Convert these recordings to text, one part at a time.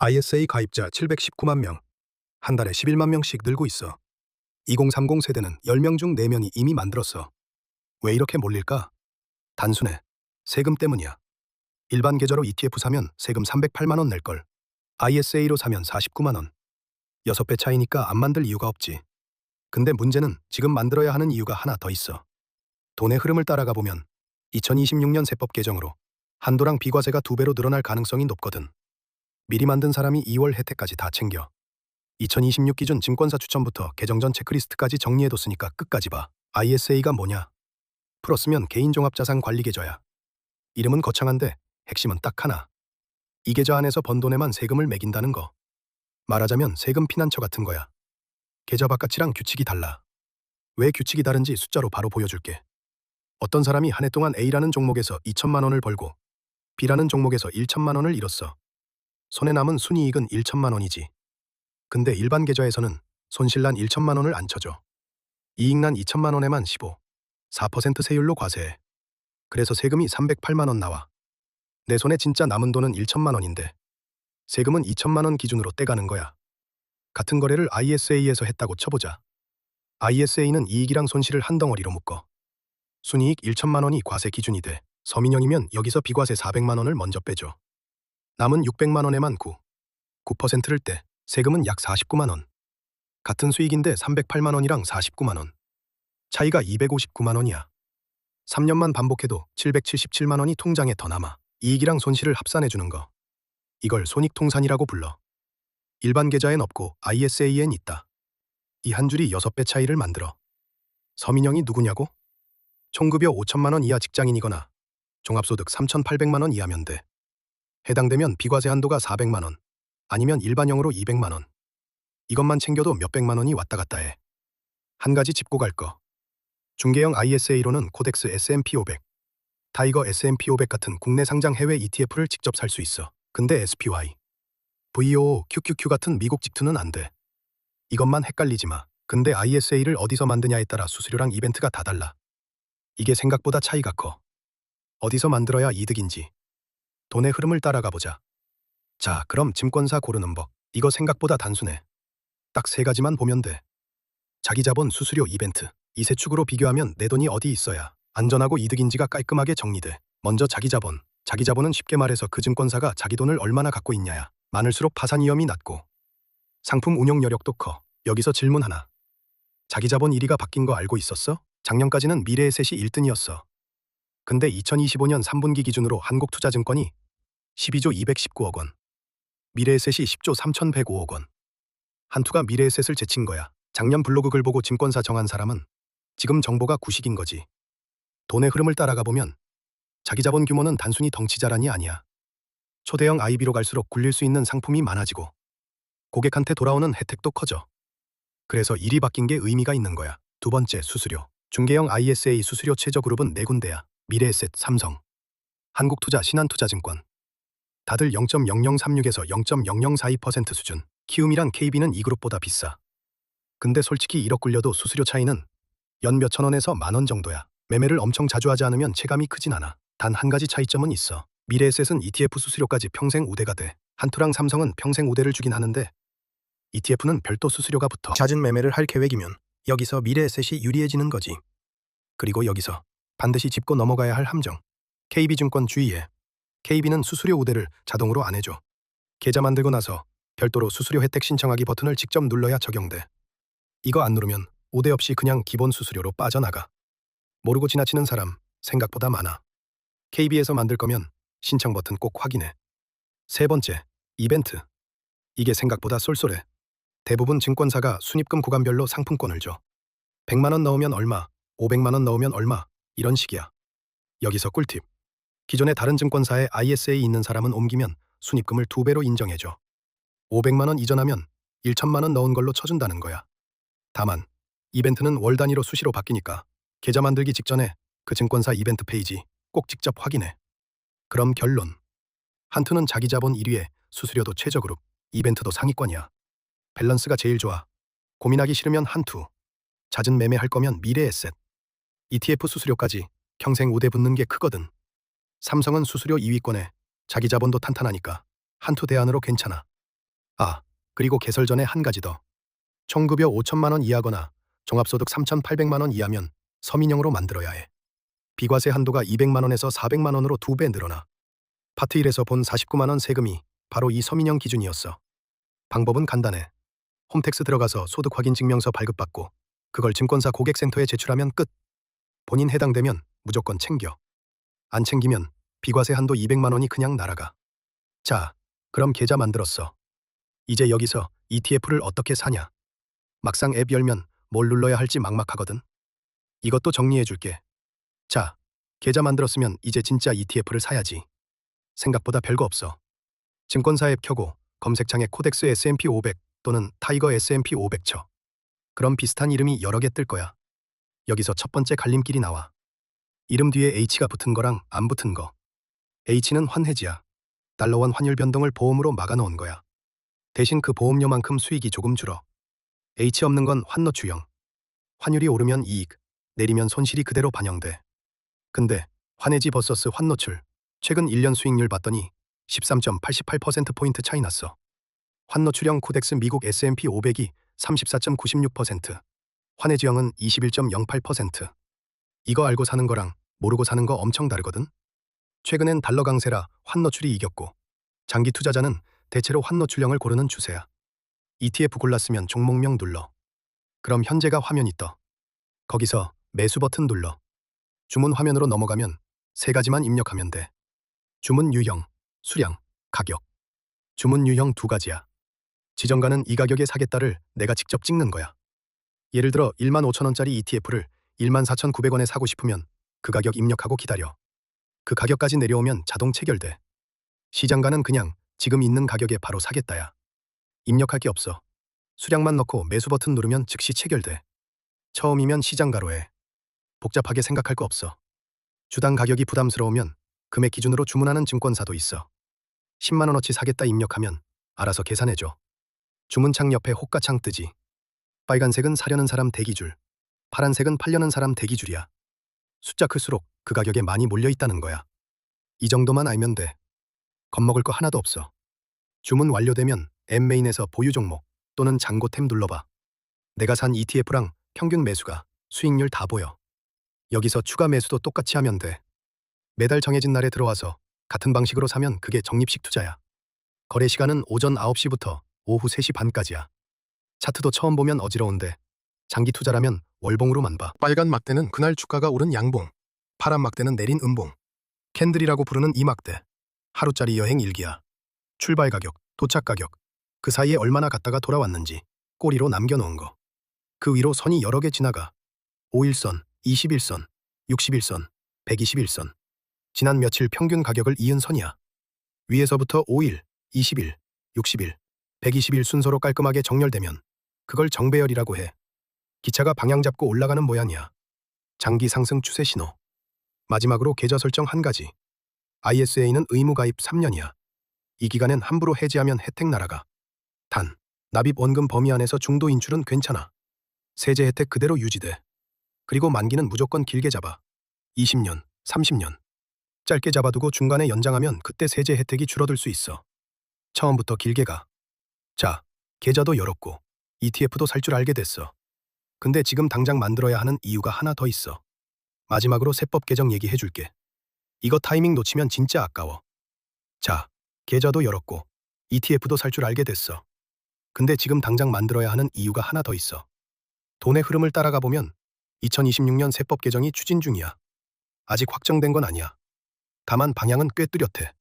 ISA 가입자 719만 명, 한 달에 11만 명씩 늘고 있어. 2030 세대는 10명 중 4명이 이미 만들었어. 왜 이렇게 몰릴까? 단순해. 세금 때문이야. 일반 계좌로 ETF 사면 세금 308만 원 낼걸. ISA로 사면 49만 원. 6배 차이니까 안 만들 이유가 없지. 근데 문제는 지금 만들어야 하는 이유가 하나 더 있어. 돈의 흐름을 따라가 보면 2026년 세법 개정으로 한도랑 비과세가 2배로 늘어날 가능성이 높거든. 미리 만든 사람이 2월 혜택까지 다 챙겨. 2026 기준 증권사 추천부터 개정 전 체크리스트까지 정리해뒀으니까 끝까지 봐. ISA가 뭐냐? 풀었으면 개인종합자산관리계좌야. 이름은 거창한데 핵심은 딱 하나. 이 계좌 안에서 번 돈에만 세금을 매긴다는 거. 말하자면 세금 피난처 같은 거야. 계좌 바깥이랑 규칙이 달라. 왜 규칙이 다른지 숫자로 바로 보여줄게. 어떤 사람이 한 해 동안 A라는 종목에서 2천만 원을 벌고 B라는 종목에서 1천만 원을 잃었어. 손에 남은 순이익은 1천만 원이지. 근데 일반 계좌에서는 손실난 1천만 원을 안 쳐줘. 이익난 2천만 원에만 4% 세율로 과세해. 그래서 세금이 308만 원 나와. 내 손에 진짜 남은 돈은 1천만 원인데 세금은 2천만 원 기준으로 떼가는 거야. 같은 거래를 ISA에서 했다고 쳐보자. ISA는 이익이랑 손실을 한 덩어리로 묶어. 순이익 1천만 원이 과세 기준이 돼. 서민형이면 여기서 비과세 400만 원을 먼저 빼줘. 남은 600만 원에만 9%를 떼. 세금은 약 49만 원. 같은 수익인데 308만 원이랑 49만 원. 차이가 259만 원이야. 3년만 반복해도 777만 원이 통장에 더 남아. 이익이랑 손실을 합산해주는 거. 이걸 손익통산이라고 불러. 일반 계좌엔 없고 ISA엔 있다. 이 한 줄이 6배 차이를 만들어. 서민형이 누구냐고? 총급여 5천만 원 이하 직장인이거나 종합소득 3,800만 원 이하면 돼. 해당되면 비과세 한도가 400만 원, 아니면 일반형으로 200만 원. 이것만 챙겨도 몇백만 원이 왔다 갔다 해. 한 가지 짚고 갈 거. 중개형 ISA로는 코덱스 S&P 500, 타이거 S&P 500 같은 국내 상장 해외 ETF를 직접 살 수 있어. 근데 SPY, VOO, QQQ 같은 미국 직투는 안 돼. 이것만 헷갈리지 마. 근데 ISA를 어디서 만드냐에 따라 수수료랑 이벤트가 다 달라. 이게 생각보다 차이가 커. 어디서 만들어야 이득인지. 돈의 흐름을 따라가 보자. 자, 그럼 증권사 고르는 법. 이거 생각보다 단순해. 딱 3가지만 보면 돼. 자기 자본, 수수료, 이벤트. 이 세 축으로 비교하면 내 돈이 어디 있어야 안전하고 이득인지가 깔끔하게 정리돼. 먼저 자기 자본. 자기 자본은 쉽게 말해서 그 증권사가 자기 돈을 얼마나 갖고 있냐야. 많을수록 파산 위험이 낮고 상품 운용 여력도 커. 여기서 질문 하나. 자기 자본 1위가 바뀐 거 알고 있었어? 작년까지는 미래에셋이 1등이었어. 근데 2025년 3분기 기준으로 한국투자증권이 12조 219억 원, 미래에셋이 10조 3,105억 원. 한투가 미래에셋을 제친 거야. 작년 블로그 글 보고 증권사 정한 사람은 지금 정보가 구식인 거지. 돈의 흐름을 따라가 보면 자기 자본 규모는 단순히 덩치 자란이 아니야. 초대형 IB로 갈수록 굴릴 수 있는 상품이 많아지고 고객한테 돌아오는 혜택도 커져. 그래서 일이 바뀐 게 의미가 있는 거야. 두 번째, 수수료. 중개형 ISA 수수료 최저 그룹은 4군데야. 미래에셋, 삼성, 한국투자, 신한투자증권. 다들 0.0036에서 0.0042% 수준. 키움이랑 KB는 이 그룹보다 비싸. 근데 솔직히 1억 굴려도 수수료 차이는 연 몇천 원에서 만 원 정도야. 매매를 엄청 자주 하지 않으면 체감이 크진 않아. 단 한 가지 차이점은 있어. 미래에셋은 ETF 수수료까지 평생 우대가 돼. 한투랑 삼성은 평생 우대를 주긴 하는데 ETF는 별도 수수료가 붙어. 잦은 매매를 할 계획이면 여기서 미래에셋이 유리해지는 거지. 그리고 여기서 반드시 짚고 넘어가야 할 함정. KB증권 주의해. KB는 수수료 우대를 자동으로 안 해줘. 계좌 만들고 나서 별도로 수수료 혜택 신청하기 버튼을 직접 눌러야 적용돼. 이거 안 누르면 우대 없이 그냥 기본 수수료로 빠져나가. 모르고 지나치는 사람 생각보다 많아. KB에서 만들 거면 신청 버튼 꼭 확인해. 세 번째, 이벤트. 이게 생각보다 쏠쏠해. 대부분 증권사가 순입금 구간별로 상품권을 줘. 100만 원 넣으면 얼마, 500만 원 넣으면 얼마, 이런 식이야. 여기서 꿀팁. 기존에 다른 증권사에 ISA 있는 사람은 옮기면 순입금을 2배로 인정해줘. 500만 원 이전하면 1천만 원 넣은 걸로 쳐준다는 거야. 다만 이벤트는 월 단위로 수시로 바뀌니까 계좌 만들기 직전에 그 증권사 이벤트 페이지 꼭 직접 확인해. 그럼 결론. 한투는 자기 자본 1위에 수수료도 최저그룹, 이벤트도 상위권이야. 밸런스가 제일 좋아. 고민하기 싫으면 한투, 잦은 매매할 거면 미래에셋. ETF 수수료까지 평생 우대 붙는 게 크거든. 삼성은 수수료 2위권에 자기 자본도 탄탄하니까 한투 대안으로 괜찮아. 아, 그리고 개설 전에 한 가지 더. 총급여 5천만 원 이하거나 종합소득 3,800만 원 이하면 서민형으로 만들어야 해. 비과세 한도가 200만 원에서 400만 원으로 2배 늘어나. 파트 1에서 본 49만 원 세금이 바로 이 서민형 기준이었어. 방법은 간단해. 홈택스 들어가서 소득 확인 증명서 발급받고 그걸 증권사 고객센터에 제출하면 끝. 본인 해당되면 무조건 챙겨. 안 챙기면 비과세 한도 200만 원이 그냥 날아가. 자, 그럼 계좌 만들었어. 이제 여기서 ETF를 어떻게 사냐? 막상 앱 열면 뭘 눌러야 할지 막막하거든. 이것도 정리해줄게. 자, 계좌 만들었으면 이제 진짜 ETF를 사야지. 생각보다 별거 없어. 증권사 앱 켜고 검색창에 코덱스 S&P 500 또는 타이거 S&P 500 쳐. 그럼 비슷한 이름이 여러 개 뜰 거야. 여기서 첫 번째 갈림길이 나와. 이름 뒤에 H가 붙은 거랑 안 붙은 거. H는 환해지야. 달러원 환율 변동을 보험으로 막아놓은 거야. 대신 그 보험료만큼 수익이 조금 줄어. H 없는 건 환노출형. 환율이 오르면 이익, 내리면 손실이 그대로 반영돼. 근데 환해지 vs 환노출. 최근 1년 수익률 봤더니 13.88%포인트 차이 났어. 환노출형 코덱스 미국 S&P 500이 34.96%, 환해지형은 21.08%. 이거 알고 사는 거랑 모르고 사는 거 엄청 다르거든? 최근엔 달러 강세라 환노출이 이겼고 장기 투자자는 대체로 환노출형을 고르는 추세야. ETF 골랐으면 종목명 눌러. 그럼 현재가 화면이 떠. 거기서 매수 버튼 눌러. 주문 화면으로 넘어가면 세 가지만 입력하면 돼. 주문 유형, 수량, 가격. 주문 유형 두 가지야. 지정가는 이 가격에 사겠다를 내가 직접 찍는 거야. 예를 들어 15,000원짜리 ETF를 14,900원에 사고 싶으면 그 가격 입력하고 기다려. 그 가격까지 내려오면 자동 체결돼. 시장가는 그냥 지금 있는 가격에 바로 사겠다야. 입력할 게 없어. 수량만 넣고 매수 버튼 누르면 즉시 체결돼. 처음이면 시장가로 해. 복잡하게 생각할 거 없어. 주당 가격이 부담스러우면 금액 기준으로 주문하는 증권사도 있어. 10만 원어치 사겠다 입력하면 알아서 계산해줘. 주문창 옆에 호가창 뜨지. 빨간색은 사려는 사람 대기줄, 파란색은 팔려는 사람 대기줄이야. 숫자 클수록 그 가격에 많이 몰려있다는 거야. 이 정도만 알면 돼. 겁먹을 거 하나도 없어. 주문 완료되면 앱 메인에서 보유 종목 또는 잔고템 눌러봐. 내가 산 ETF랑 평균 매수가, 수익률 다 보여. 여기서 추가 매수도 똑같이 하면 돼. 매달 정해진 날에 들어와서 같은 방식으로 사면 그게 적립식 투자야. 거래 시간은 오전 9시부터 오후 3시 반까지야. 차트도 처음 보면 어지러운데 장기 투자라면 월봉으로만 봐. 빨간 막대는 그날 주가가 오른 양봉, 파란 막대는 내린 음봉. 캔들이라고 부르는 이 막대. 하루짜리 여행 일기야. 출발 가격, 도착 가격, 그 사이에 얼마나 갔다가 돌아왔는지 꼬리로 남겨놓은 거. 그 위로 선이 여러 개 지나가. 5일선, 21선, 61선, 121선. 지난 며칠 평균 가격을 이은 선이야. 위에서부터 5일, 20일, 60일, 120일 순서로 깔끔하게 정렬되면 그걸 정배열이라고 해. 기차가 방향 잡고 올라가는 모양이야. 장기 상승 추세 신호. 마지막으로 계좌 설정 한 가지. ISA는 의무 가입 3년이야. 이 기간엔 함부로 해지하면 혜택 날아가. 단, 납입 원금 범위 안에서 중도 인출은 괜찮아. 세제 혜택 그대로 유지돼. 그리고 만기는 무조건 길게 잡아. 20년, 30년. 짧게 잡아두고 중간에 연장하면 그때 세제 혜택이 줄어들 수 있어. 처음부터 길게 가. 자, 계좌도 열었고 ETF도 살 줄 알게 됐어. 근데 지금 당장 만들어야 하는 이유가 하나 더 있어. 마지막으로 세법 개정 얘기해줄게. 이거 타이밍 놓치면 진짜 아까워. 자, 계좌도 열었고 ETF도 살 줄 알게 됐어. 근데 지금 당장 만들어야 하는 이유가 하나 더 있어. 돈의 흐름을 따라가 보면 2026년 세법 개정이 추진 중이야. 아직 확정된 건 아니야. 다만 방향은 꽤 뚜렷해.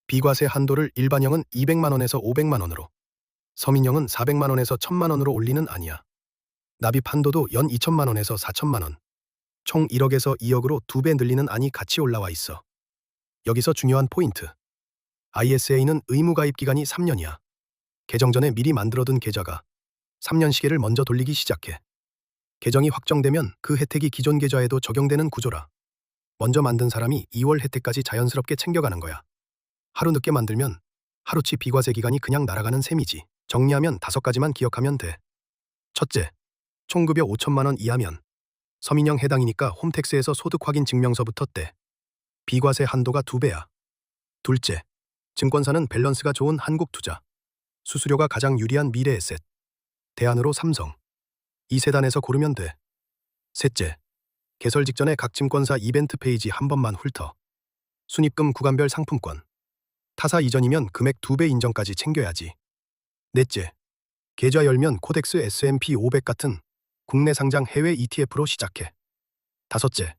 비과세 한도를 일반형은 200만 원에서 500만 원으로, 서민형은 400만 원에서 1000만 원으로 올리는 아니야. 납입 한도도 연 2천만 원에서 4천만 원. 총 1억에서 2억으로 2배 늘리는 안이 같이 올라와 있어. 여기서 중요한 포인트. ISA는 의무 가입 기간이 3년이야. 개정 전에 미리 만들어둔 계좌가 3년 시계를 먼저 돌리기 시작해. 개정이 확정되면 그 혜택이 기존 계좌에도 적용되는 구조라. 먼저 만든 사람이 2월 혜택까지 자연스럽게 챙겨가는 거야. 하루 늦게 만들면 하루치 비과세 기간이 그냥 날아가는 셈이지. 정리하면 5가지만 기억하면 돼. 첫째, 총급여 5천만 원 이하면 서민형 해당이니까 홈택스에서 소득 확인 증명서부터 떼. 비과세 한도가 2배야. 둘째, 증권사는 밸런스가 좋은 한국 투자. 수수료가 가장 유리한 미래에셋. 대안으로 삼성. 이 세단에서 고르면 돼. 셋째, 개설 직전에 각 증권사 이벤트 페이지 한 번만 훑어. 순입금 구간별 상품권. 타사 이전이면 금액 2배 인정까지 챙겨야지. 넷째, 계좌 열면 코덱스 S&P 500 같은 국내 상장 해외 ETF로 시작해. 다섯째,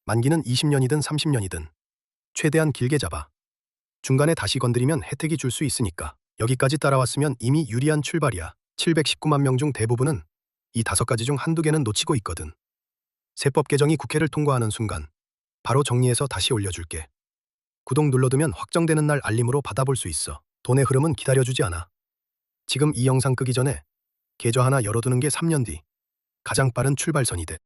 만기는 20년이든 30년이든 최대한 길게 잡아. 중간에 다시 건드리면 혜택이 줄 수 있으니까. 여기까지 따라왔으면 이미 유리한 출발이야. 719만 명 중 대부분은 이 5가지 중 한두 개는 놓치고 있거든. 세법 개정이 국회를 통과하는 순간 바로 정리해서 다시 올려줄게. 구독 눌러두면 확정되는 날 알림으로 받아볼 수 있어. 돈의 흐름은 기다려주지 않아. 지금 이 영상 끄기 전에 계좌 하나 열어두는 게 3년 뒤 가장 빠른 출발선이 돼.